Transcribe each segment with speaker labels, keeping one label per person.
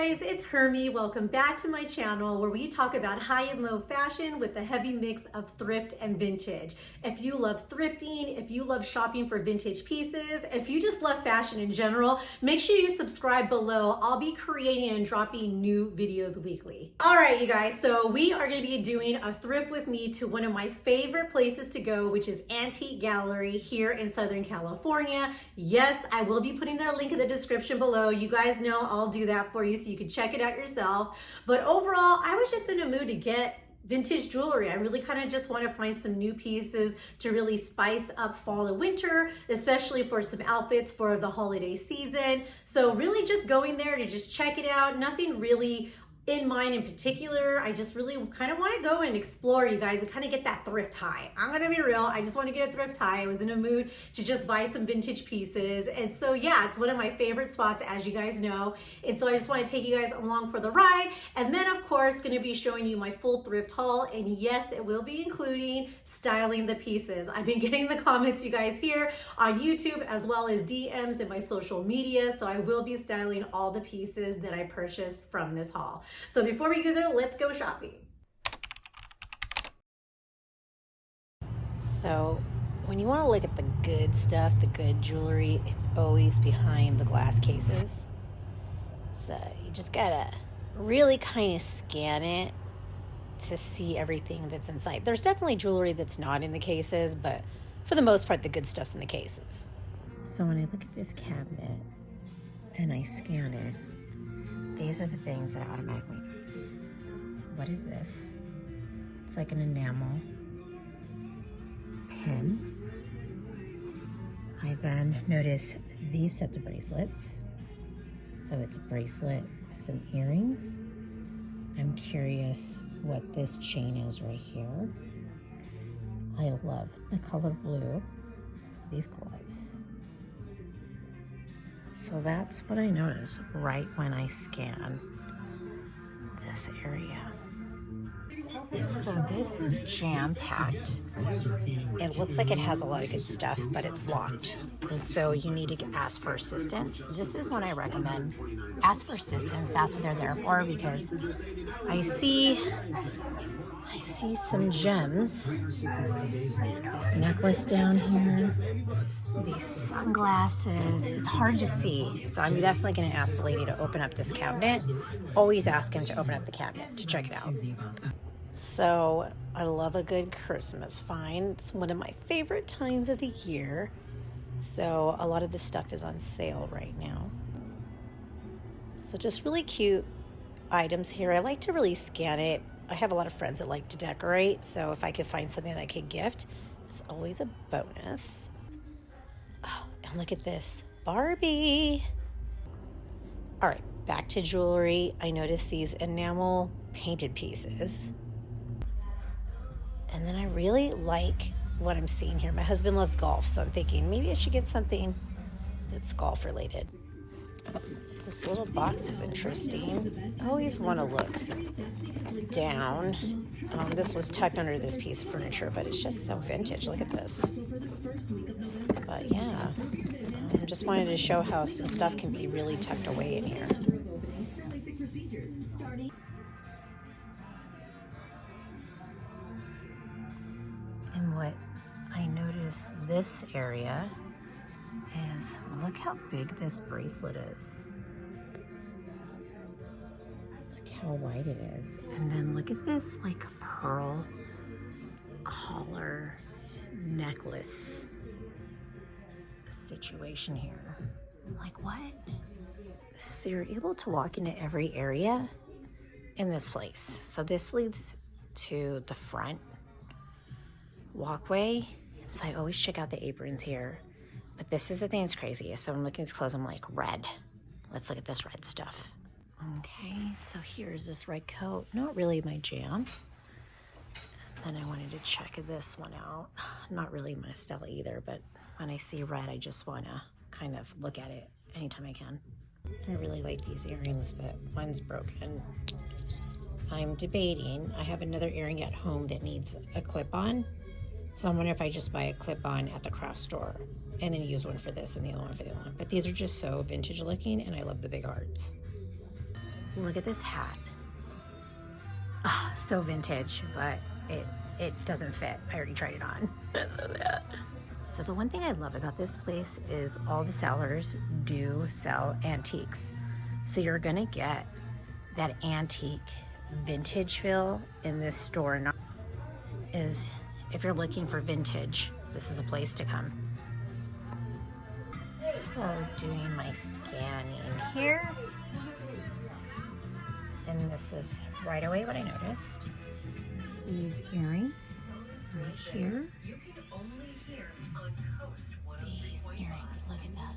Speaker 1: guys, it's Hermie. Welcome back to my channel where we talk about high and low fashion with a heavy mix of thrift and vintage. If you love thrifting, if you love shopping for vintage pieces, if you just love fashion in general, make sure you subscribe below. I'll be creating and dropping new videos weekly. All right, you guys, so we are going to be doing a thrift with me to one of my favorite places to go, which is Antique Gallery here in Southern California. Yes, I will be putting their link in the description below. You guys know I'll do that for you so you can check it out yourself. But overall, I was just in a mood to get vintage jewelry. I really kind of just want to find some new pieces to really spice up fall and winter, especially for some outfits for the holiday season. So really just going there to just check it out. Nothing really in mind in particular. I just really kind of want to go and explore, you guys, and kind of get that thrift high. I'm gonna be real, I just want to get a thrift high. I was in a mood to just buy some vintage pieces, and so yeah, it's one of my favorite spots, as you guys know, and so I just want to take you guys along for the ride. And then of course going to be showing you my full thrift haul, and yes, it will be including styling the pieces. I've been getting the comments, you guys, here on YouTube as well as DMs in my social media, so I will be styling all the pieces that I purchased from this haul. So before we go there, let's go shopping. So when you want to look at the good stuff, the good jewelry, it's always behind the glass cases. So you just gotta really kind of scan it to see everything that's inside. There's definitely jewelry that's not in the cases, but for the most part, the good stuff's in the cases. So when I look at this cabinet and I scan it, these are the things that I automatically notice. What is this? It's like an enamel pin. I then notice these sets of bracelets. So it's a bracelet with some earrings. I'm curious what this chain is right here. I love the color blue, these gloves. So that's what I notice right when I scan this area. So this is jam-packed. It looks like it has a lot of good stuff, but it's locked. And so you need to ask for assistance. This is what I recommend. Ask for assistance. That's what they're there for, because I see some gems. This necklace down here, these sunglasses. It's hard to see, so I'm definitely going to ask the lady to open up this cabinet. Always ask him to open up the cabinet to check it out. So I love a good Christmas find. It's one of my favorite times of the year. So a lot of this stuff is on sale right now. So just really cute items here. I like to really scan it. I have a lot of friends that like to decorate, so if I could find something that I could gift, it's always a bonus. Oh, and look at this, Barbie. All right, back to jewelry. I noticed these enamel painted pieces. And then I really like what I'm seeing here. My husband loves golf, so I'm thinking maybe I should get something that's golf related. This little box is interesting. I always want to look down. This was tucked under this piece of furniture, but it's just so vintage. Look at this. But yeah, I just wanted to show how some stuff can be really tucked away in here. And what I noticed this area is, look how big this bracelet is. How wide it is. And then look at this like pearl collar necklace situation here. Like, what? So you're able to walk into every area in this place. So this leads to the front walkway. So I always check out the aprons here. But this is the thing that's crazy. So I'm looking at these clothes, I'm like, red. Let's look at this red stuff. Okay, so here's this red coat. Not really my jam. And then I wanted to check this one out. Not really my style either, but when I see red, I just want to kind of look at it anytime I can. I really like these earrings, but one's broken. I'm debating. I have another earring at home that needs a clip-on. So I'm wondering if I just buy a clip-on at the craft store and then use one for this and the other one for the other one. But these are just so vintage looking, and I love the big hearts.
Speaker 2: Look at this hat. Oh, so vintage, but it doesn't fit. I already tried it on. So that. So the one thing I love about this place is all the sellers do sell antiques. So you're gonna get that antique vintage feel in this store. Is if you're looking for vintage, this is a place to come. So doing my scanning here. And this is right away what I noticed. These earrings right here. These earrings, look at that.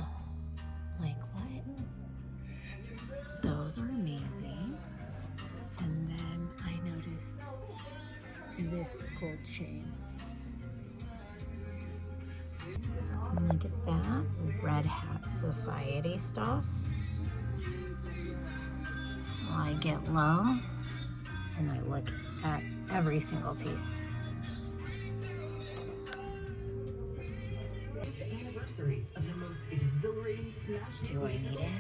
Speaker 2: Oh, like what? Those are amazing. And then I noticed this gold chain. Look at that, Red Hat Society stuff. So I get low and I look at every single piece. Do I need it?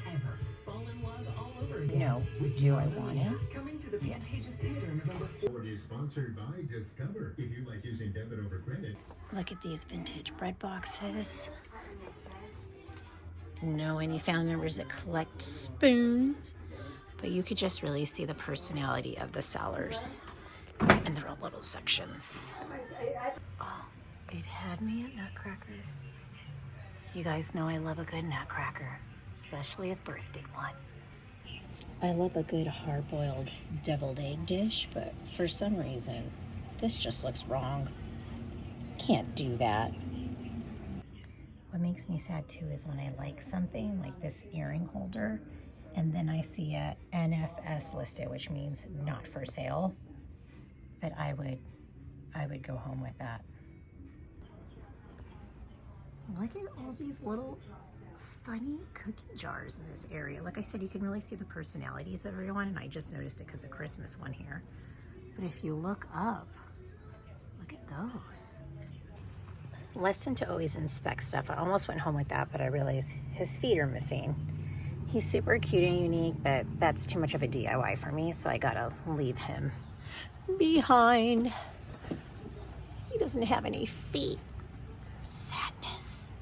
Speaker 2: No. Do I want it? Yes.
Speaker 3: Is sponsored by Discover. If you like using debit over credit.
Speaker 2: Look at these vintage bread boxes. Know any family members that collect spoons? But you could just really see the personality of the sellers in their own little sections. Oh, it had me at Nutcracker. You guys know I love a good Nutcracker, especially a thrifted one. I love a good hard-boiled deviled egg dish, but for some reason, this just looks wrong. Can't do that. What makes me sad too is when I like something like this earring holder, and then I see a NFS listed, which means not for sale. But I would go home with that. Look at all these little funny cookie jars in this area. Like I said, you can really see the personalities of everyone, and I just noticed it because of Christmas one here. But if you look up, look at those. Lesson to always inspect stuff. I almost went home with that, but I realized his feet are missing. He's super cute and unique, but that's too much of a DIY for me, so I gotta leave him behind. He doesn't have any feet. Sadness.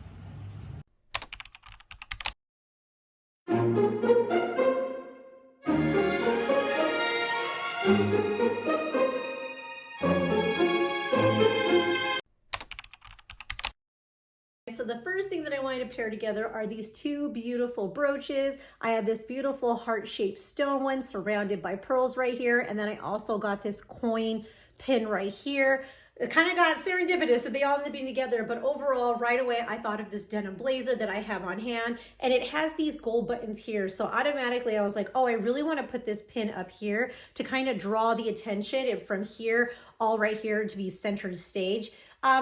Speaker 1: So the first thing that I wanted to pair together are these two beautiful brooches. I have this beautiful heart-shaped stone one surrounded by pearls right here. And then I also got this coin pin right here. It kind of got serendipitous that they all ended up being together, but overall, right away, I thought of this denim blazer that I have on hand, and it has these gold buttons here. So automatically, I was like, oh, I really want to put this pin up here to kind of draw the attention, and from here, all right here to be centered stage.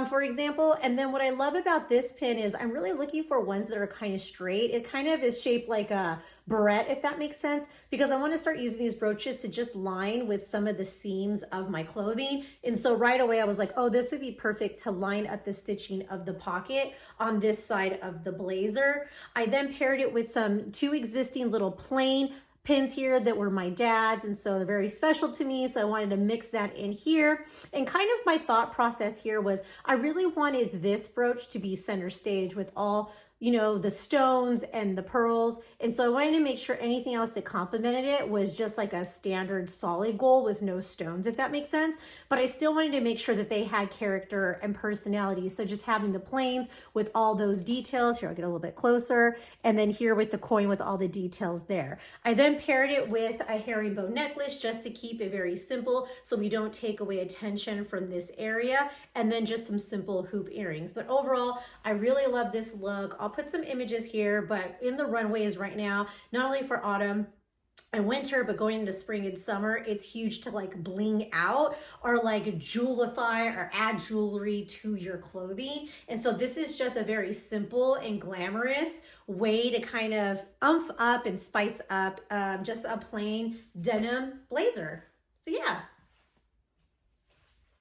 Speaker 1: For example, and then what I love about this pin is I'm really looking for ones that are kind of straight. It kind of is shaped like a barrette, if that makes sense, because I want to start using these brooches to just line with some of the seams of my clothing. And so right away I was like, oh, this would be perfect to line up the stitching of the pocket on this side of the blazer. I then paired it with two existing little plain pins here that were my dad's, and so they're very special to me, so I wanted to mix that in here. And kind of my thought process here was I really wanted this brooch to be center stage with all, you know, the stones and the pearls, and so I wanted to make sure anything else that complemented it was just like a standard solid gold with no stones, if that makes sense. But I still wanted to make sure that they had character and personality, so just having the plains with all those details. Here, I'll get a little bit closer, and then here with the coin with all the details there. I then paired it with a herringbone necklace just to keep it very simple so we don't take away attention from this area, and then just some simple hoop earrings. But overall, I really love this look. I'll put some images here, but in the runways right now, not only for autumn and winter, but going into spring and summer, it's huge to like bling out or like jewelify or add jewelry to your clothing. And so this is just a very simple and glamorous way to kind of umph up and spice up just a plain denim blazer. So yeah.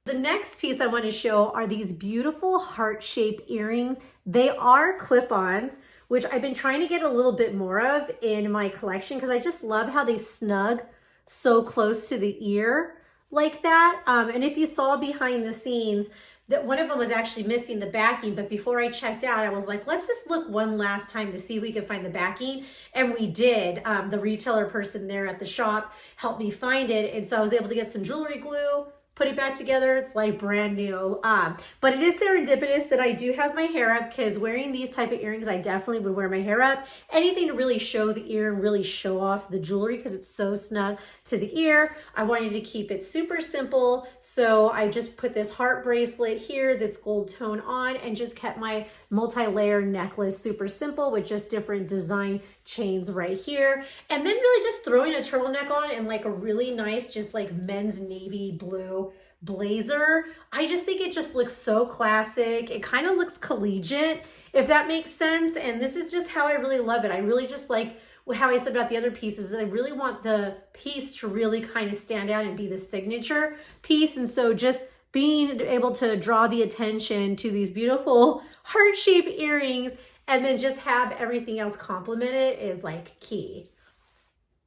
Speaker 1: The next piece I want to show are these beautiful heart-shaped earrings. They are clip-ons, which I've been trying to get a little bit more of in my collection because I just love how they snug so close to the ear like that. And if you saw behind the scenes, that one of them was actually missing the backing, but before I checked out, I was like, let's just look one last time to see if we could find the backing. And we did. The retailer person there at the shop helped me find it. And so I was able to get some jewelry glue, put it back together. It's like brand new. But it is serendipitous that I do have my hair up, because wearing these type of earrings, I definitely would wear my hair up. Anything to really show the ear and really show off the jewelry, because it's so snug to the ear. I wanted to keep it super simple. So I just put this heart bracelet here that's gold tone on, and just kept my multi-layer necklace super simple with just different design chains right here. And then really just throwing a turtleneck on and like a really nice, just like men's navy blue blazer. I just think it just looks so classic. It kind of looks collegiate, if that makes sense. And this is just how I really love it. I really just like how I said about the other pieces. I really want the piece to really kind of stand out and be the signature piece. And so just being able to draw the attention to these beautiful heart-shaped earrings and then just have everything else complement it is like key.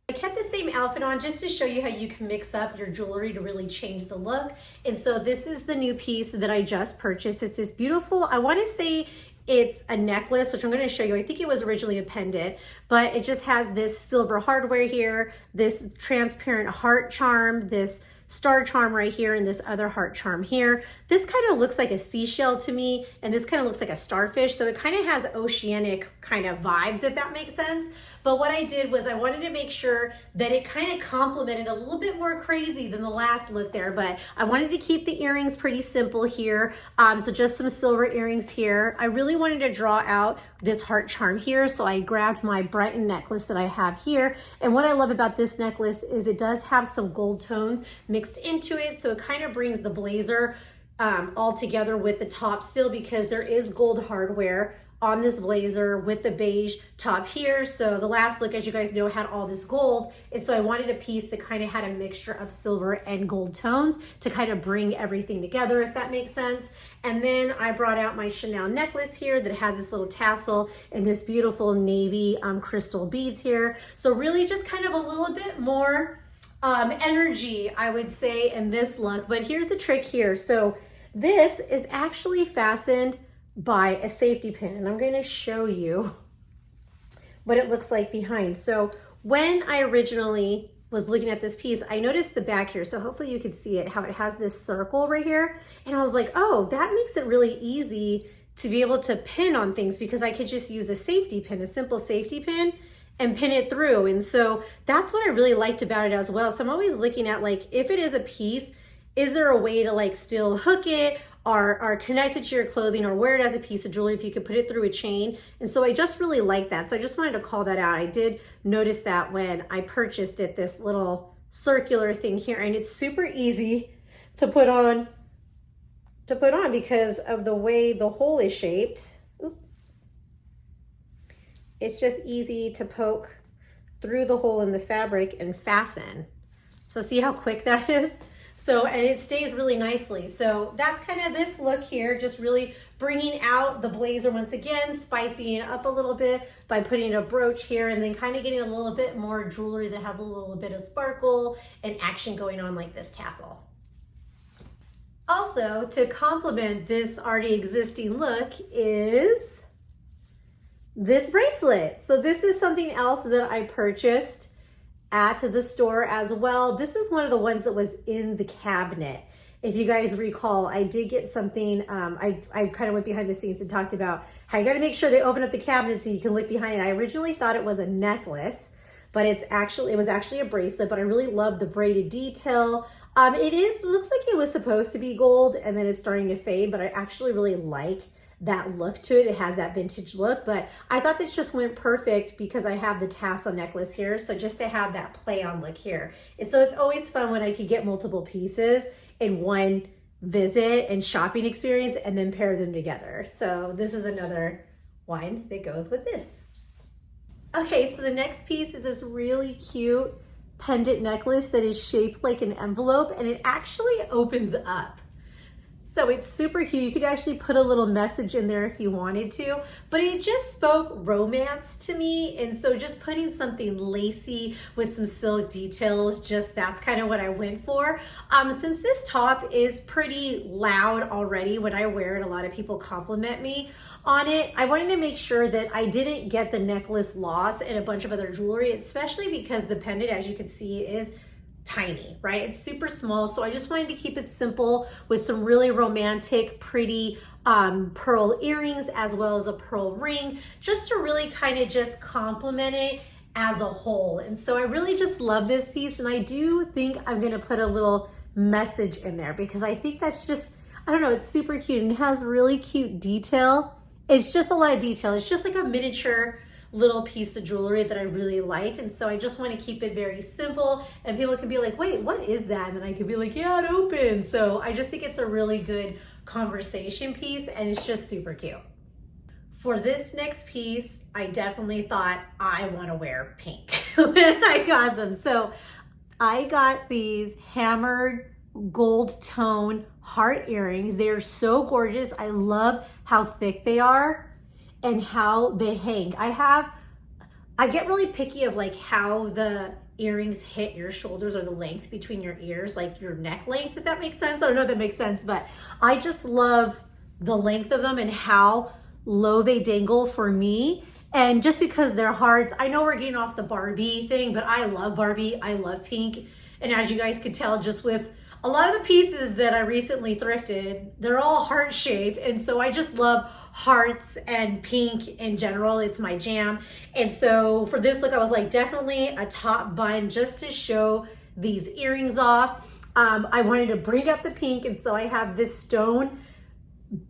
Speaker 1: I kept the same outfit on just to show you how you can mix up your jewelry to really change the look. And so this is the new piece that I just purchased. It's this beautiful, I want to say it's a necklace, which I'm going to show you. I think it was originally a pendant, but it just has this silver hardware here, this transparent heart charm, this star charm right here, and this other heart charm here. This kind of looks like a seashell to me, and this kind of looks like a starfish. So it kind of has oceanic kind of vibes, if that makes sense. But what I did was I wanted to make sure that it kind of complemented a little bit more crazy than the last look there, but I wanted to keep the earrings pretty simple here. So just some silver earrings here. I really wanted to draw out this heart charm here, so I grabbed my Brighton necklace that I have here. And what I love about this necklace is it does have some gold tones mixed into it, so it kind of brings the blazer all together with the top still, because there is gold hardware on this blazer with the beige top here. So the last look, as you guys know, had all this gold. And so I wanted a piece that kind of had a mixture of silver and gold tones to kind of bring everything together, if that makes sense. And then I brought out my Chanel necklace here that has this little tassel and this beautiful navy crystal beads here. So really just kind of a little bit more energy, I would say, in this look. But here's the trick here. So this is actually fastened by a safety pin, and I'm going to show you what it looks like behind. So when I originally was looking at this piece, I noticed the back here, so hopefully you can see it, how it has this circle right here, and I was like, oh, that makes it really easy to be able to pin on things, because I could just use a safety pin, a simple safety pin, and pin it through. And so that's what I really liked about it as well. So I'm always looking at, like, if it is a piece, is there a way to like still hook it or connect it to your clothing, or wear it as a piece of jewelry if you could put it through a chain. And so I just really like that. So I just wanted to call that out. I did notice that when I purchased it, this little circular thing here, and it's super easy to put on because of the way the hole is shaped. Oop. It's just easy to poke through the hole in the fabric and fasten. So see how quick that is? So, and it stays really nicely. So that's kind of this look here, just really bringing out the blazer once again, spicing it up a little bit by putting a brooch here, and then kind of getting a little bit more jewelry that has a little bit of sparkle and action going on, like this tassel. Also, to complement this already existing look is this bracelet. So this is something else that I purchased at the store as well. This is one of the ones that was in the cabinet. If you guys recall, I did get something, I kind of went behind the scenes and talked about how you got to make sure they open up the cabinet so you can look behind it. I originally thought it was a necklace, but it was actually a bracelet, but I really love the braided detail. It looks like it was supposed to be gold and then it's starting to fade, but I actually really like that look to it. It has that vintage look, but I thought this just went perfect because I have the tassel necklace here. So just to have that play on look here. And so it's always fun when I could get multiple pieces in one visit and shopping experience and then pair them together. So this is another one that goes with this. Okay, so the next piece is this really cute pendant necklace that is shaped like an envelope, and it actually opens up. So it's super cute. You could actually put a little message in there if you wanted to, but it just spoke romance to me. And so just putting something lacy with some silk details, just that's kind of what I went for. Since this top is pretty loud already when I wear it, a lot of people compliment me on it. I wanted to make sure that I didn't get the necklace lost and a bunch of other jewelry, especially because the pendant, as you can see, is tiny, right? It's super small. So I just wanted to keep it simple with some really romantic, pretty pearl earrings, as well as a pearl ring, just to really kind of just complement it as a whole. And so I really just love this piece. And I do think I'm going to put a little message in there because I think that's just, I don't know, it's super cute and it has really cute detail. It's just a lot of detail. It's just like a miniature little piece of jewelry that I really liked. And so I just want to keep it very simple and people can be like, wait, what is that? And then I could be like, yeah, it opens. So I just think it's a really good conversation piece and it's just super cute. For this next piece, I definitely thought I want to wear pink when I got them. So I got these hammered gold tone heart earrings. They're so gorgeous. I love how thick they are and how they hang. I get really picky of like how the earrings hit your shoulders or the length between your ears, like your neck length, if that makes sense. I don't know if that makes sense, but I just love the length of them and how low they dangle for me. And just because they're hearts, I know we're getting off the Barbie thing, but I love Barbie, I love pink. And as you guys could tell, just with a lot of the pieces that I recently thrifted, they're all heart shaped. And so I just love hearts and pink in general. It's my jam. And so for this look, I was like, definitely a top bun just to show these earrings off. I wanted to bring up the pink. And so I have this stone,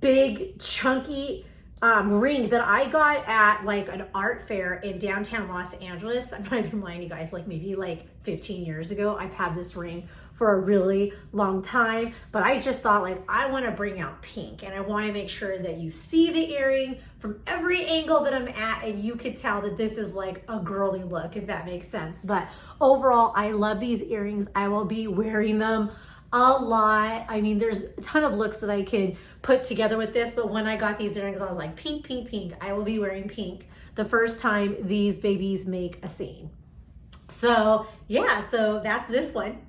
Speaker 1: big, chunky ring that I got at like an art fair in downtown Los Angeles. I'm not even lying to you guys, like maybe like 15 years ago. I've had this ring for a really long time, but I just thought like, I want to bring out pink and I want to make sure that you see the earring from every angle that I'm at and you could tell that this is like a girly look, if that makes sense. But overall, I love these earrings. I will be wearing them a lot. I mean, there's a ton of looks that I could put together with this, but when I got these earrings, I was like, pink, pink, pink. I will be wearing pink the first time these babies make a scene. So yeah, so that's this one.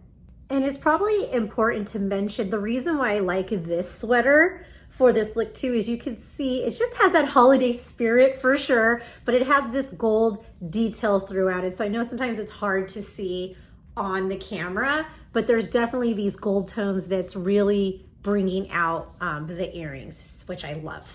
Speaker 1: And it's probably important to mention the reason why I like this sweater for this look too is you can see it just has that holiday spirit for sure, but it has this gold detail throughout it. So I know sometimes it's hard to see on the camera, but there's definitely these gold tones that's really bringing out the earrings, which I love.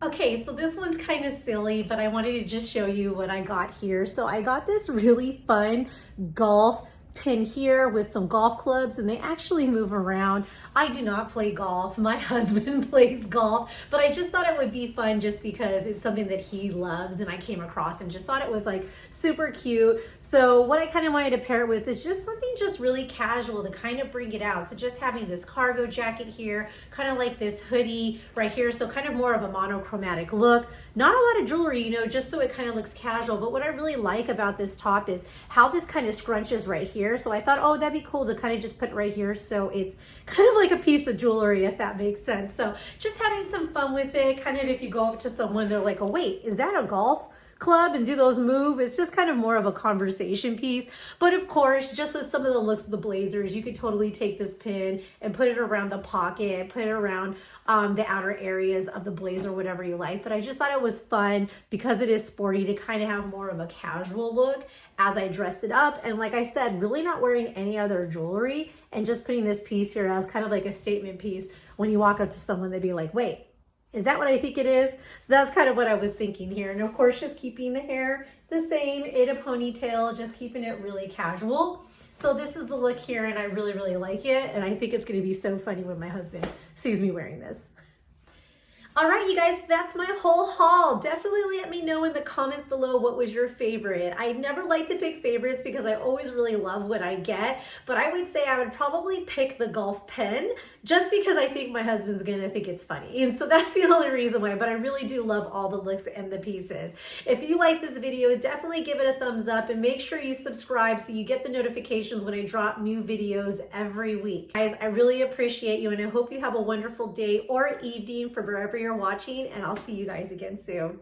Speaker 1: Okay, so this one's kind of silly, but I wanted to just show you what I got here. So I got this really fun golf pin here with some golf clubs and they actually move around. I do not play golf. My husband plays golf, but I just thought it would be fun just because it's something that he loves and I came across and just thought it was like super cute. So what I kind of wanted to pair it with is just something just really casual to kind of bring it out. So just having this cargo jacket here, kind of like this hoodie right here. So kind of more of a monochromatic look. Not a lot of jewelry, you know, just so it kind of looks casual. But what I really like about this top is how this kind of scrunches right here. So I thought, oh, that'd be cool to kind of just put it right here. So it's kind of like a piece of jewelry, if that makes sense. So just having some fun with it. Kind of if you go up to someone, they're like, oh, wait, is that a golf club and do those move? It's just kind of more of a conversation piece. But of course, just with some of the looks of the blazers, you could totally take this pin and put it around the pocket, put it around the outer areas of the blazer, whatever you like. But I just thought it was fun because it is sporty to kind of have more of a casual look as I dressed it up. And like I said, really not wearing any other jewelry and just putting this piece here as kind of like a statement piece. When you walk up to someone, they'd be like, wait, is that what I think it is? So that's kind of what I was thinking here. And of course, just keeping the hair the same in a ponytail, just keeping it really casual. So this is the look here and I really, really like it. And I think it's gonna be so funny when my husband sees me wearing this. All right, you guys, that's my whole haul. Definitely let me know in the comments below what was your favorite. I never like to pick favorites because I always really love what I get, but I would say I would probably pick the golf pen just because I think my husband's gonna think it's funny. And so that's the only reason why, but I really do love all the looks and the pieces. If you like this video, definitely give it a thumbs up and make sure you subscribe so you get the notifications when I drop new videos every week. Guys, I really appreciate you and I hope you have a wonderful day or evening from wherever you're watching, and I'll see you guys again soon.